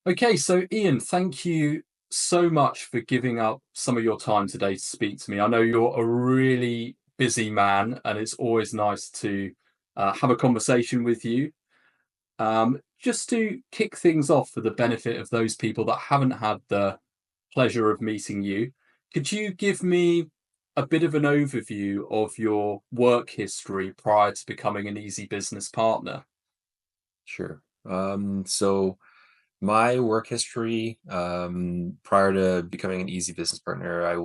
Okay, so Ian, thank you so much for giving up some of your time today to speak to me. I know you're a really busy man, and it's always nice to have a conversation with you. Just to kick things off for the benefit of those people that haven't had the pleasure of meeting you, could you give me a bit of an overview of your work history prior to becoming an Easy Business partner? Sure. So my work history, prior to becoming an Easy Business partner, I've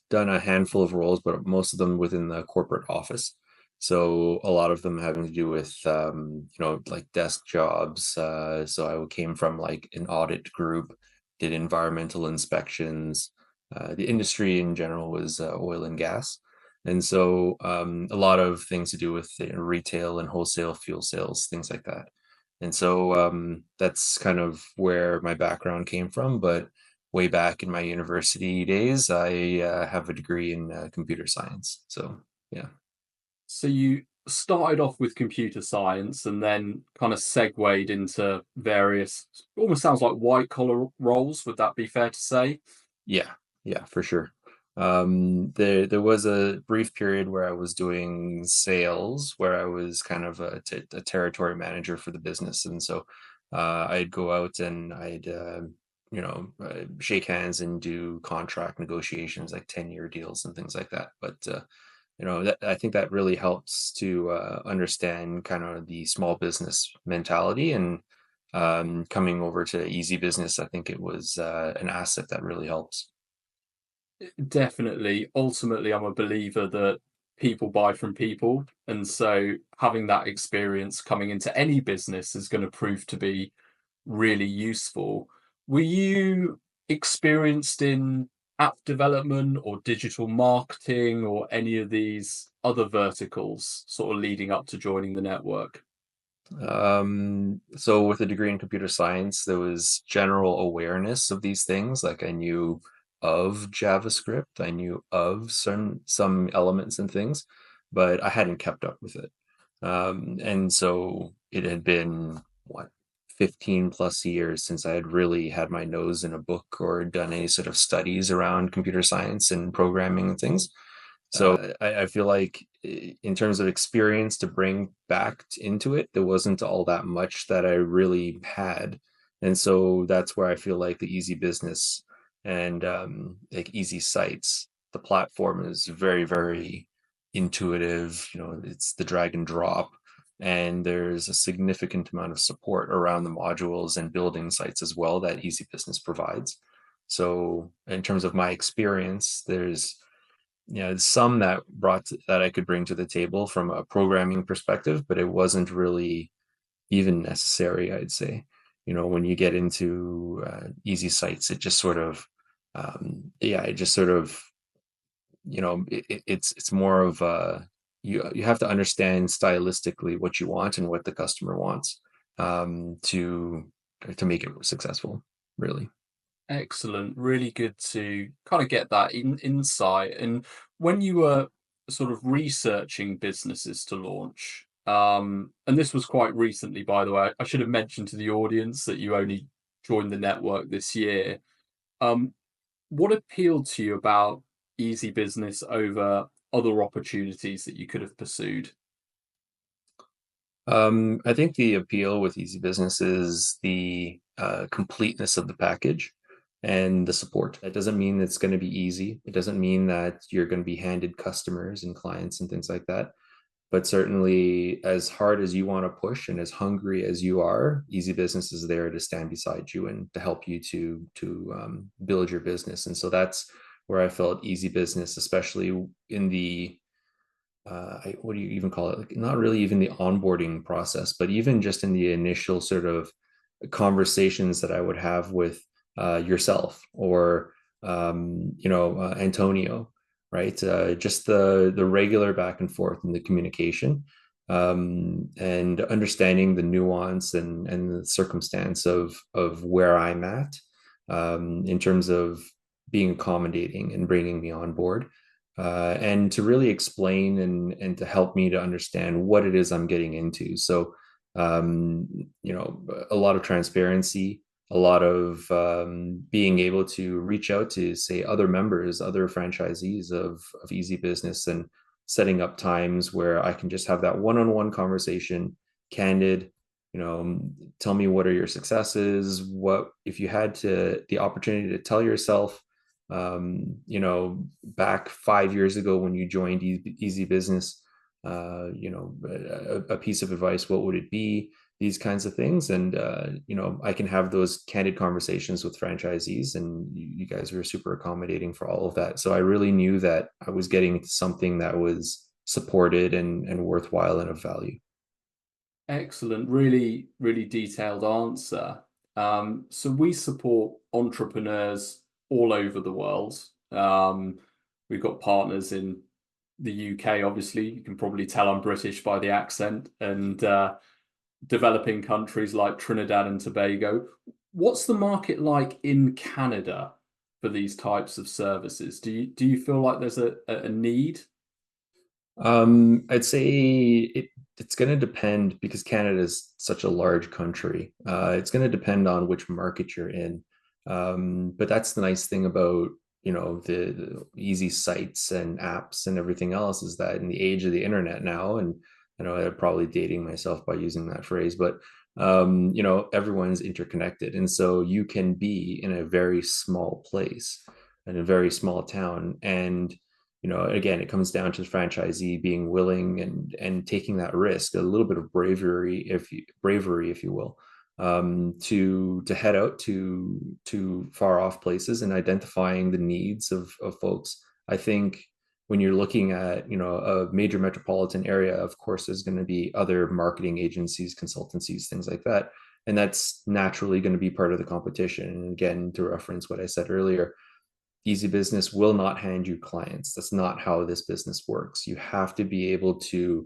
done a handful of roles, but most of them within the corporate office. So a lot of them having to do with, like desk jobs. So I came from like an audit group, did environmental inspections. The industry in general was oil and gas. And so a lot of things to do with retail and wholesale fuel sales, things like that. And so that's kind of where my background came from. But way back in my university days, I have a degree in computer science. So yeah. So you started off with computer science and then kind of segued into various, almost sounds like white collar roles. Would that be fair to say? Yeah, yeah, for sure. There was a brief period where I was doing sales, where I was kind of a territory manager for the business, and so I'd go out and I'd shake hands and do contract negotiations, like 10-year deals and things like that. But I think that really helps to understand kind of the small business mentality and coming over to Easy Business, I think it was an asset that really helps. Definitely. Ultimately, I'm a believer that people buy from people. And so having that experience coming into any business is going to prove to be really useful. Were you experienced in app development or digital marketing or any of these other verticals sort of leading up to joining the network? So with a degree in computer science, there was general awareness of these things. Like I knew of JavaScript, I knew of some elements and things, but I hadn't kept up with it. And so it had been what 15 plus years since I had really had my nose in a book or done any sort of studies around computer science and programming and things. So I feel like in terms of experience to bring back into it, there wasn't all that much that I really had. And so that's where I feel like the Easy Business and like Easy Sites, the platform is very, very intuitive. It's the drag and drop. And there's a significant amount of support around the modules and building sites as well that Easy Business provides. So in terms of my experience, there's some that I could bring to the table from a programming perspective, but it wasn't really even necessary, I'd say. When you get into easy sites, it just sort of yeah, it just sort of it's more of you have to understand stylistically what you want and what the customer wants to make it successful, really. Excellent. Really good to kind of get that insight. And when you were sort of researching businesses to launch, and this was quite recently, by the way, I should have mentioned to the audience that you only joined the network this year. Um, what appealed to you about Easy Business over other opportunities that you could have pursued? I think the appeal with Easy Business is the completeness of the package and the support. That doesn't mean it's going to be easy. It doesn't mean that you're going to be handed customers and clients and things like that. But certainly, as hard as you want to push and as hungry as you are, Easy Business is there to stand beside you and to help you to build your business. And so that's where I felt Easy Business, especially in the what do you even call it? Like not really even the onboarding process, but even just in the initial sort of conversations that I would have with yourself or Antonio, right? Just the regular back and forth and the communication, and understanding the nuance and the circumstance of where I'm at, in terms of being accommodating and bringing me on board, and to really explain and to help me to understand what it is I'm getting into. So um, a lot of transparency, a lot of being able to reach out to, say, other members, other franchisees of Eazi-Business, and setting up times where I can just have that one-on-one conversation, candid. Tell me, what are your successes? What if you had the opportunity to tell yourself, back 5 years ago when you joined Eazi-Business, a piece of advice, what would it be? These kinds of things. And I can have those candid conversations with franchisees, and you guys were super accommodating for all of that. So I really knew that I was getting something that was supported and worthwhile and of value. Excellent. Really, really detailed answer. So we support entrepreneurs all over the world. We've got partners in the UK, obviously. You can probably tell I'm British by the accent, and developing countries like Trinidad and Tobago. What's the market like in Canada for these types of services? Do you feel like there's a need? I'd say it's going to depend, because Canada is such a large country. It's going to depend on which market you're in. But that's the nice thing about, the easy sites and apps and everything else, is that in the age of the internet now, and I know I'm probably dating myself by using that phrase, but everyone's interconnected. And so you can be in a very small place, in a very small town, and again, it comes down to the franchisee being willing and taking that risk, a little bit of bravery, if you will, to head out to far off places and identifying the needs of folks. I think when you're looking at a major metropolitan area, of course, there's going to be other marketing agencies, consultancies, things like that, and that's naturally going to be part of the competition. And again, to reference what I said earlier, Eazi-Business will not hand you clients. That's not how this business works. You have to be able to,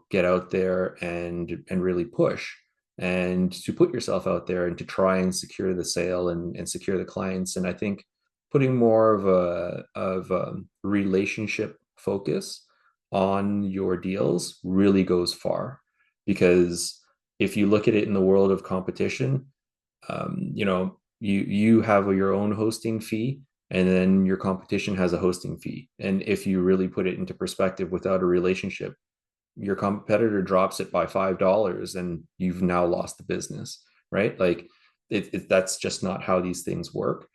get out there and really push, and to put yourself out there and to try and secure the sale and secure the clients. And I think putting more of a relationship focus on your deals really goes far, because if you look at it in the world of competition, you have your own hosting fee, and then your competition has a hosting fee. And if you really put it into perspective, without a relationship, your competitor drops it by $5 and you've now lost the business, right? Like that's just not how these things work.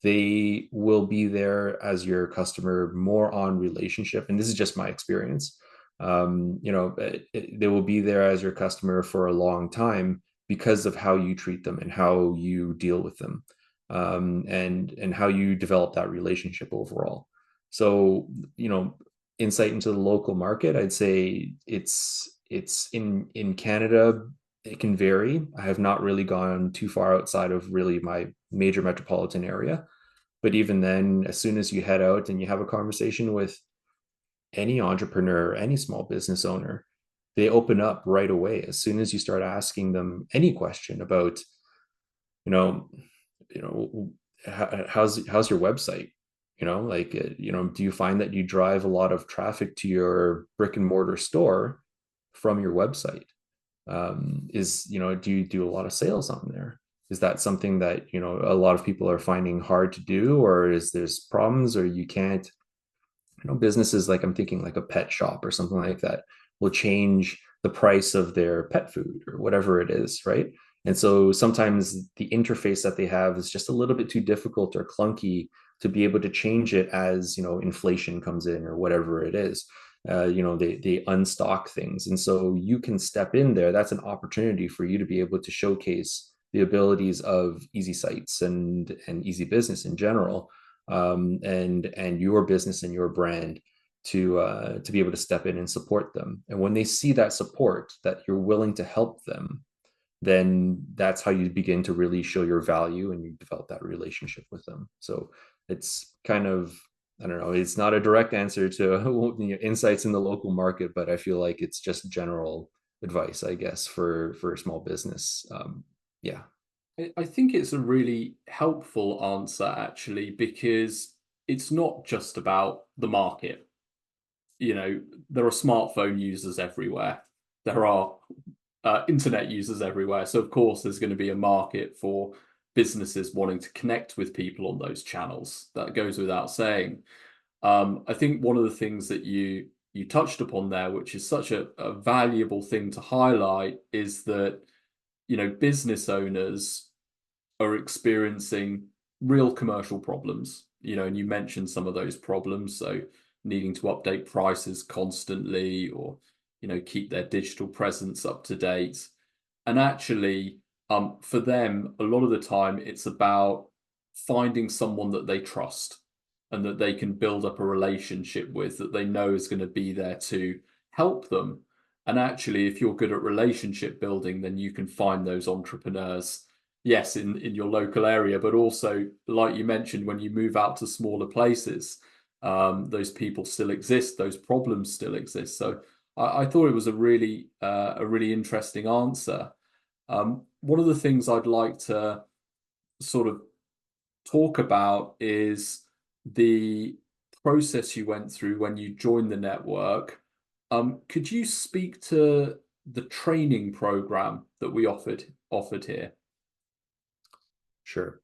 They will be there as your customer more on relationship, and this is just my experience. They will be there as your customer for a long time, because of how you treat them and how you deal with them, and how you develop that relationship overall. So, insight into the local market, I'd say it's in Canada, it can vary. I have not really gone too far outside of really my major metropolitan area. But even then, as soon as you head out and you have a conversation with any entrepreneur, any small business owner, they open up right away as soon as you start asking them any question about, you know, you know, how's your website? Do you find that you drive a lot of traffic to your brick and mortar store from your website? Do you do a lot of sales on there? Is that something that, a lot of people are finding hard to do, or is there's problems, or you can't, businesses, like I'm thinking like a pet shop or something like that, will change the price of their pet food or whatever it is, right? And so sometimes the interface that they have is just a little bit too difficult or clunky to be able to change it as, inflation comes in or whatever it is. They unstock things. And so you can step in there. That's an opportunity for you to be able to showcase the abilities of Easy Sites and Eazi-Business in general, and your business and your brand, to be able to step in and support them. And when they see that support, that you're willing to help them, then that's how you begin to really show your value and you develop that relationship with them. So it's kind of, I don't know, it's not a direct answer to insights in the local market, but I feel like it's just general advice, I guess, for a small business. Yeah. I think it's a really helpful answer, actually, because it's not just about the market. There are smartphone users everywhere. There are internet users everywhere. So of course, there's going to be a market for businesses wanting to connect with people on those channels. That goes without saying. I think one of the things that you touched upon there, which is such a valuable thing to highlight, is that business owners are experiencing real commercial problems. And you mentioned some of those problems. So needing to update prices constantly, or keep their digital presence up to date. And actually, for them, a lot of the time, it's about finding someone that they trust and that they can build up a relationship with, that they know is going to be there to help them. And actually, if you're good at relationship building, then you can find those entrepreneurs, yes, in your local area, but also, like you mentioned, when you move out to smaller places, those people still exist, those problems still exist. So I thought it was a really interesting answer. One of the things I'd like to sort of talk about is the process you went through when you joined the network. Could you speak to the training program that we offered here? Sure.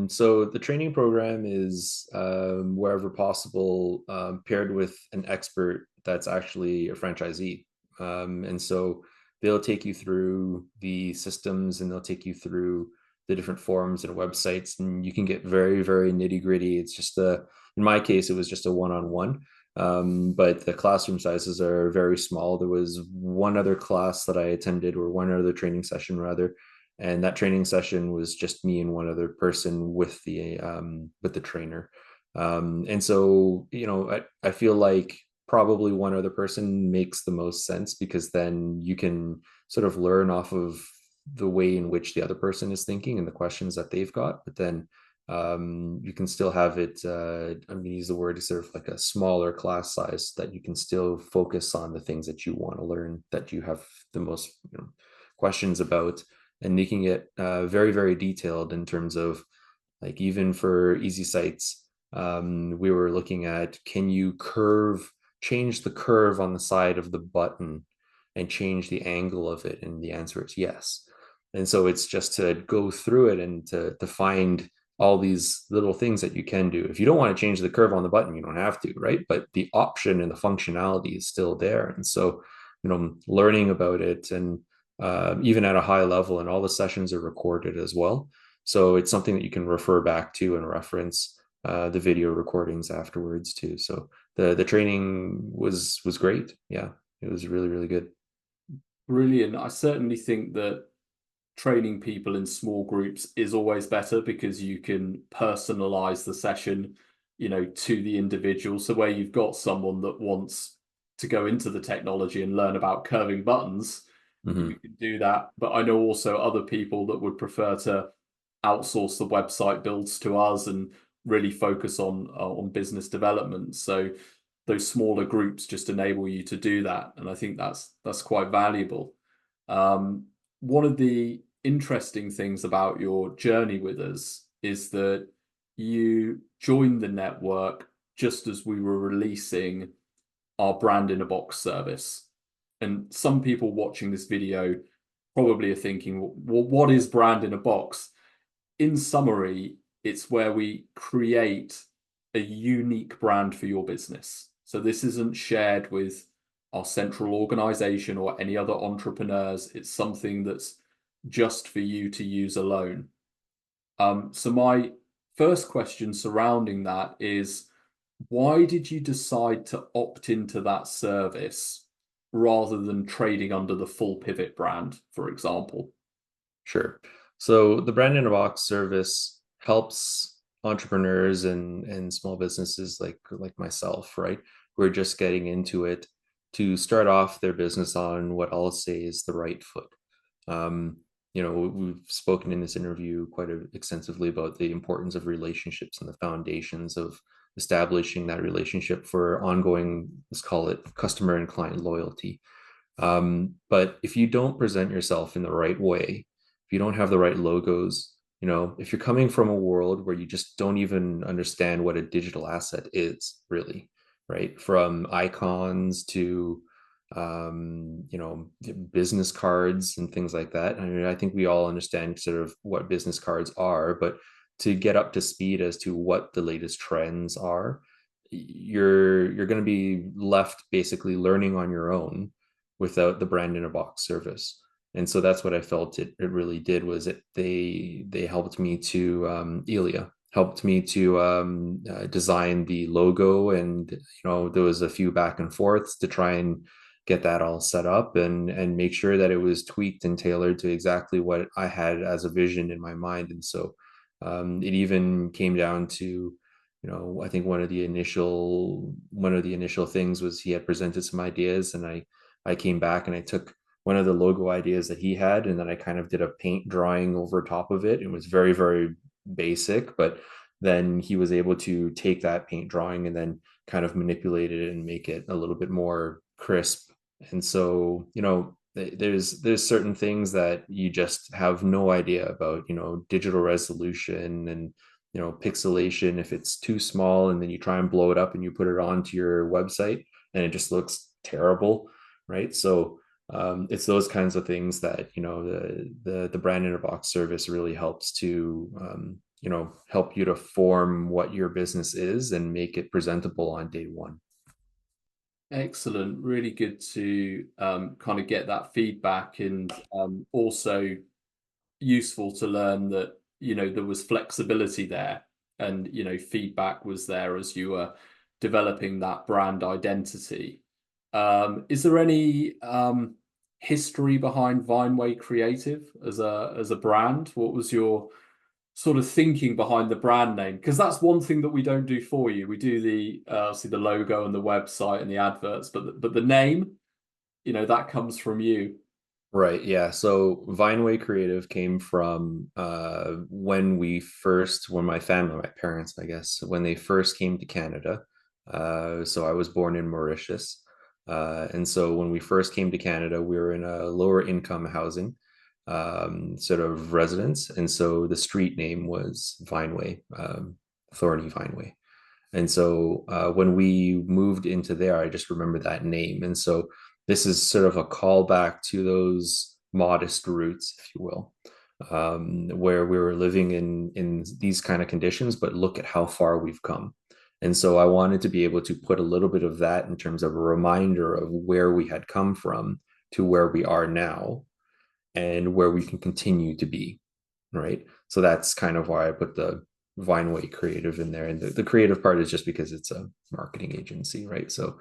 So the training program is, wherever possible, paired with an expert that's actually a franchisee. And so they'll take you through the systems, and they'll take you through the different forums and websites, and you can get very, very nitty gritty. It's just in my case, it was just a one-on-one. But the classroom sizes are very small. There was one other class that I attended, or one other training session rather, and that training session was just me and one other person with the trainer. And so I feel like probably one other person makes the most sense, because then you can sort of learn off of the way in which the other person is thinking and the questions that they've got. But then you can still have it, I'm going to use the word, sort of like a smaller class size, that you can still focus on the things that you want to learn, that you have the most questions about, and making it very, very detailed in terms of, like, even for easy sites, we were looking at, can you change the curve on the side of the button and change the angle of it? And the answer is yes. And so it's just to go through it and to find all these little things that you can do. If you don't want to change the curve on the button, you don't have to, right? But the option and the functionality is still there. And so, learning about it, and even at a high level, and all the sessions are recorded as well. So it's something that you can refer back to and reference the video recordings afterwards too. So the training was great. Yeah, it was really, really good. Brilliant. I certainly think that training people in small groups is always better, because you can personalize the session, to the individual. So where you've got someone that wants to go into the technology and learn about curving buttons, you Mm-hmm. can do that. But I know also other people that would prefer to outsource the website builds to us and really focus on business development. So those smaller groups just enable you to do that, and I think that's quite valuable. One of the interesting things about your journey with us is that you joined the network just as we were releasing our brand in a box service. And some people watching this video probably are thinking, well, what is brand in a box? In summary, it's where we create a unique brand for your business. So this isn't shared with our central organization or any other entrepreneurs. It's something that's just for you to use alone. So my first question surrounding that is, why did you decide to opt into that service rather than trading under the full Pivot brand, for example? Sure. So the brand in a box service helps entrepreneurs and small businesses like myself, right? Who are just getting into it, to start off their business on what I'll say is the right foot. Um, we've spoken in this interview quite extensively about the importance of relationships and the foundations of establishing that relationship for ongoing, let's call it, customer and client loyalty. But if you don't present yourself in the right way, if you don't have the right logos, if you're coming from a world where you just don't even understand what a digital asset is really, right? From icons to business cards and things like that. I mean, I think we all understand sort of what business cards are, but to get up to speed as to what the latest trends are, you're going to be left basically learning on your own without the brand in a box service. And so that's what I felt it really did, was it they helped me to Elia helped me to design the logo, and there was a few back and forths to try and get that all set up and make sure that it was tweaked and tailored to exactly what I had as a vision in my mind. And so it even came down to, I think one of the initial things was he had presented some ideas, and I came back and I took one of the logo ideas that he had, and then I kind of did a paint drawing over top of it. It was very, very basic, but then he was able to take that paint drawing and then kind of manipulate it and make it a little bit more crisp. And so, there's certain things that you just have no idea about, digital resolution and pixelation. If it's too small and then you try and blow it up and you put it onto your website and it just looks terrible, right? So it's those kinds of things that the brand in a box service really helps to help you to form what your business is and make it presentable on day one. Excellent. Really good to kind of get that feedback, and also useful to learn that there was flexibility there, and feedback was there as you were developing that brand identity. Is there any history behind Vineway Creative as a brand? What was your sort of thinking behind the brand name? Because that's one thing that we don't do for you. We do the obviously the logo and the website and the adverts, but the name, that comes from you. Right. Yeah. So Vineway Creative came from when my family, my parents, I guess, when they first came to Canada. So I was born in Mauritius. And so when we first came to Canada, we were in a lower income housing sort of residence. And so the street name was Vineway, Thorny Vineway. And so when we moved into there, I just remember that name. And so this is sort of a callback to those modest roots, if you will, where we were living in these kind of conditions, but look at how far we've come. And so I wanted to be able to put a little bit of that in terms of a reminder of where we had come from to where we are now and where we can continue to be, right? So that's kind of why I put the Vineway Creative in there, and the creative part is just because it's a marketing agency, right? So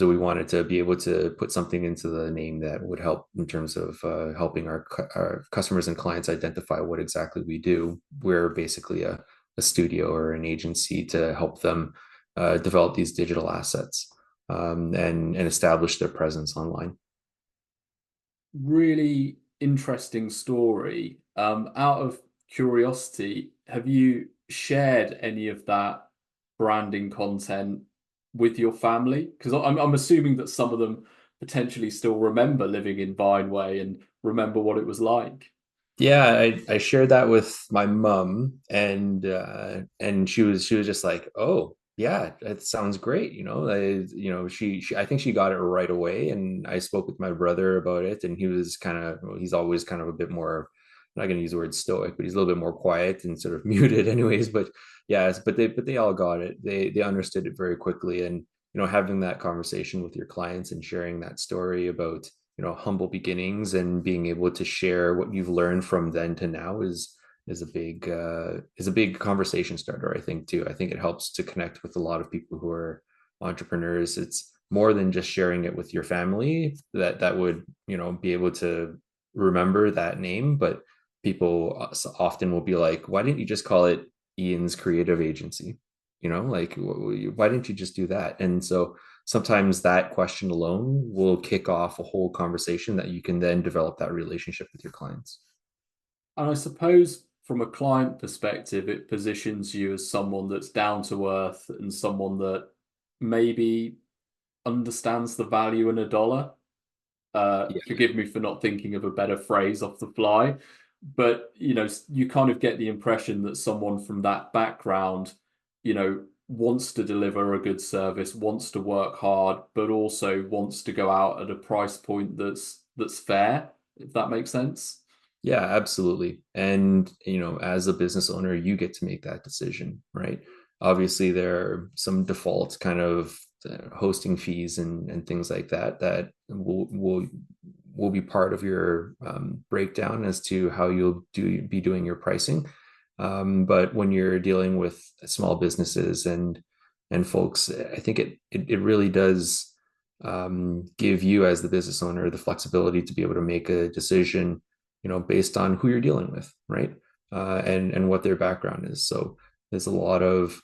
we wanted to be able to put something into the name that would help in terms of helping our customers and clients identify what exactly we do. We're basically a studio or an agency to help them develop these digital assets and establish their presence online. Really interesting story. Out of curiosity, have you shared any of that branding content with your family? Because I'm assuming that some of them potentially still remember living in Vineway and remember what it was like. Yeah, I shared that with my mom, and she was just like, "Oh, yeah, that sounds great." She I think she got it right away, and I spoke with my brother about it, and he was he's always kind of a bit more, I'm not going to use the word stoic, but he's a little bit more quiet and sort of muted anyways. But yes, but they all got it. They understood it very quickly, and having that conversation with your clients and sharing that story about humble beginnings and being able to share what you've learned from then to now is a big conversation starter, I think, too. I think it helps to connect with a lot of people who are entrepreneurs. It's more than just sharing it with your family that would be able to remember that name, but people often will be like, why didn't you just call it Ian's Creative Agency? Like, why didn't you just do that? And so sometimes that question alone will kick off a whole conversation that you can then develop that relationship with your clients. And I suppose from a client perspective, it positions you as someone that's down to earth and someone that maybe understands the value in a dollar. Yeah. Forgive me for not thinking of a better phrase off the fly, but you kind of get the impression that someone from that background, wants to deliver a good service, wants to work hard, but also wants to go out at a price point that's fair, if that makes sense. Yeah, absolutely. And, as a business owner, you get to make that decision, right? Obviously, there are some default kind of hosting fees and things like that that will be part of your breakdown as to how you'll be doing your pricing. But when you're dealing with small businesses and folks, I think it really does give you as the business owner the flexibility to be able to make a decision, based on who you're dealing with, right? And what their background is. So there's a lot of,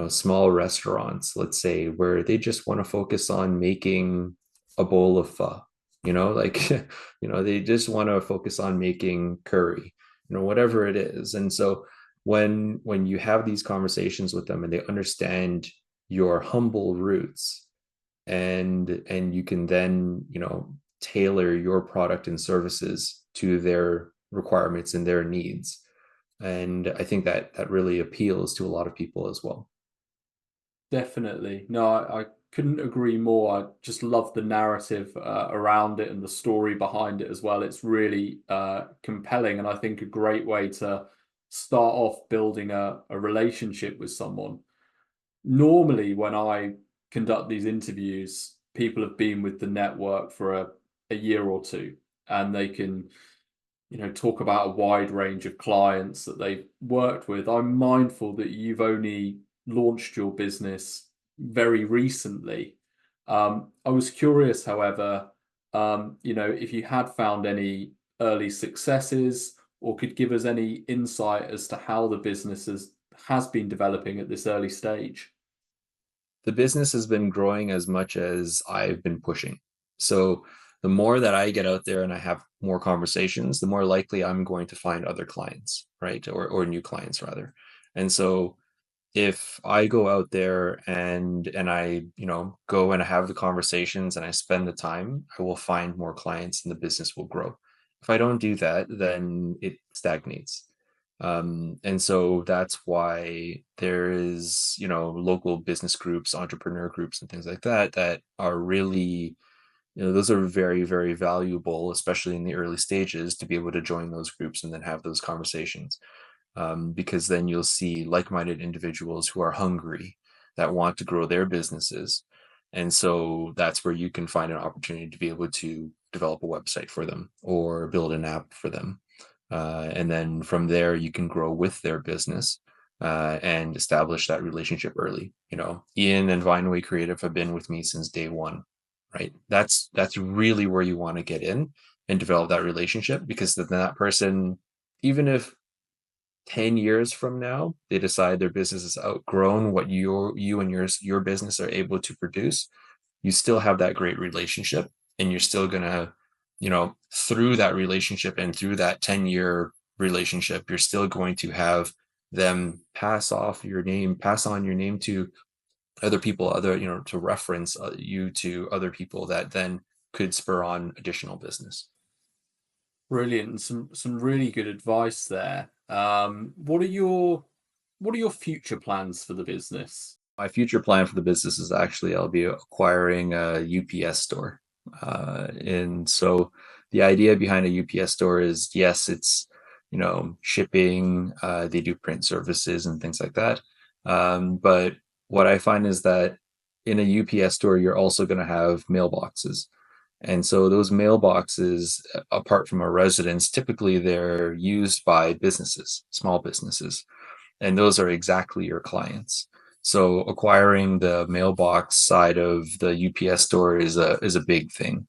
small restaurants, let's say, where they just want to focus on making a bowl of pho, like, they just want to focus on making curry, whatever it is. And so when you have these conversations with them and they understand your humble roots, and you can then, tailor your product and services to their requirements and their needs. And I think that really appeals to a lot of people as well. Definitely. No, I couldn't agree more. I just love the narrative around it and the story behind it as well. It's really compelling, and I think a great way to start off building a relationship with someone. Normally, when I conduct these interviews, people have been with the network for a year or two, and they can, talk about a wide range of clients that they've worked with. I'm mindful that you've only launched your business very recently. I was curious, however, if you had found any early successes or could give us any insight as to how the business has been developing at this early stage. The business has been growing as much as I've been pushing. So the more that I get out there and I have more conversations, the more likely I'm going to find other clients, right? Or new clients rather. And so if I go out there and I, go and I have the conversations and I spend the time, I will find more clients and the business will grow. If I don't do that, then it stagnates. And so that's why there is, local business groups, entrepreneur groups, and things like that that are really, those are very, very valuable, especially in the early stages, to be able to join those groups and then have those conversations. Because then you'll see like-minded individuals who are hungry, that want to grow their businesses. And so that's where you can find an opportunity to be able to develop a website for them or build an app for them. And then from there, you can grow with their business and establish that relationship early. Ian and Vineway Creative have been with me since day one, right? That's really where you want to get in and develop that relationship, because then that person, even if 10 years from now they decide their business has outgrown what you and your business are able to produce, you still have that great relationship, and you're still gonna, through that relationship and through that 10-year relationship, you're still going to have them pass on your name to other people, to reference you to other people that then could spur on additional business. Brilliant. And some really good advice there. What are your future plans for the business? My future plan for the business is actually I'll be acquiring a UPS store. And so the idea behind a UPS store is, yes, it's, shipping, they do print services and things like that. But what I find is that in a UPS store, you're also going to have mailboxes. And so those mailboxes, apart from a residence, typically they're used by businesses, small businesses, and those are exactly your clients. So acquiring the mailbox side of the UPS store is a big thing,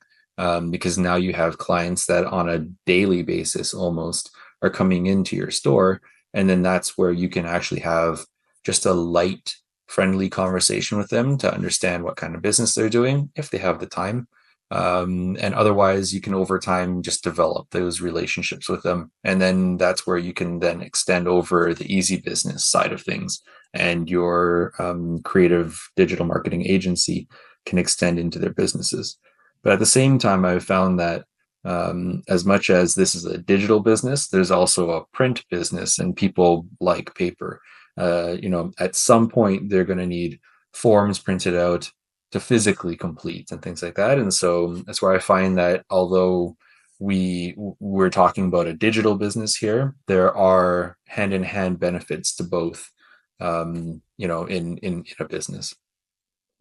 because now you have clients that on a daily basis almost are coming into your store, and then that's where you can actually have just a light, friendly conversation with them to understand what kind of business they're doing if they have the time. And otherwise, you can over time just develop those relationships with them, and then that's where you can then extend over the Eazi-Business side of things, and your creative digital marketing agency can extend into their businesses. But at the same time, I've found that as much as this is a digital business, there's also a print business, and people like paper. At some point they're going to need forms printed out to physically complete and things like that. And so that's where I find that although we're talking about a digital business here, there are hand in hand benefits to both, in a business.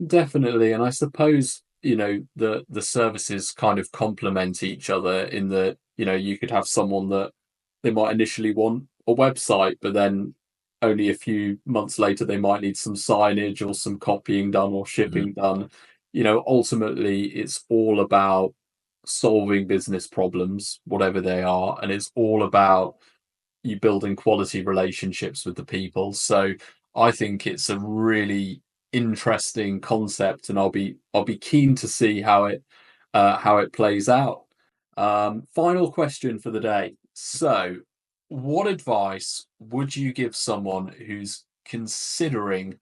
Definitely, and I suppose, the services kind of complement each other in that, you could have someone that they might initially want a website, but then only a few months later they might need some signage or some copying done or Mhm. shipping done. Ultimately it's all about solving business problems, whatever they are, and it's all about you building quality relationships with the people. So I think it's a really interesting concept, and I'll be keen to see how it plays out. Final question for the day. So, what advice would you give someone who's considering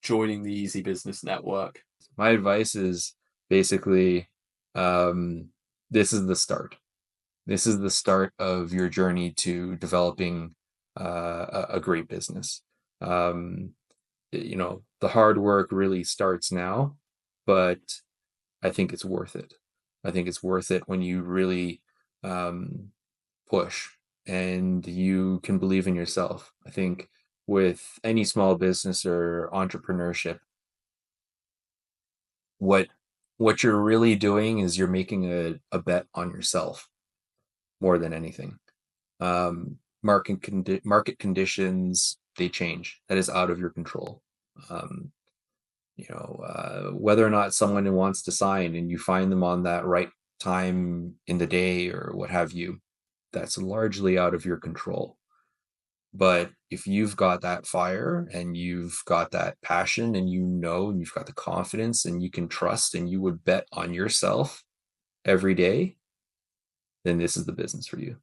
joining the Easy Business Network? My advice is basically, um, this is the start. This is the start of your journey to developing a great business. Um, the hard work really starts now, but I think it's worth it. I think it's worth it when you really um, push and you can believe in yourself. I think with any small business or entrepreneurship, what what you're really doing is you're making a bet on yourself more than anything. Market conditions, they change. That is out of your control. Um, whether or not someone wants to sign and you find them on that right time in the day or what have you, that's largely out of your control. But if you've got that fire and you've got that passion and and you've got the confidence and you can trust and you would bet on yourself every day, then this is the business for you.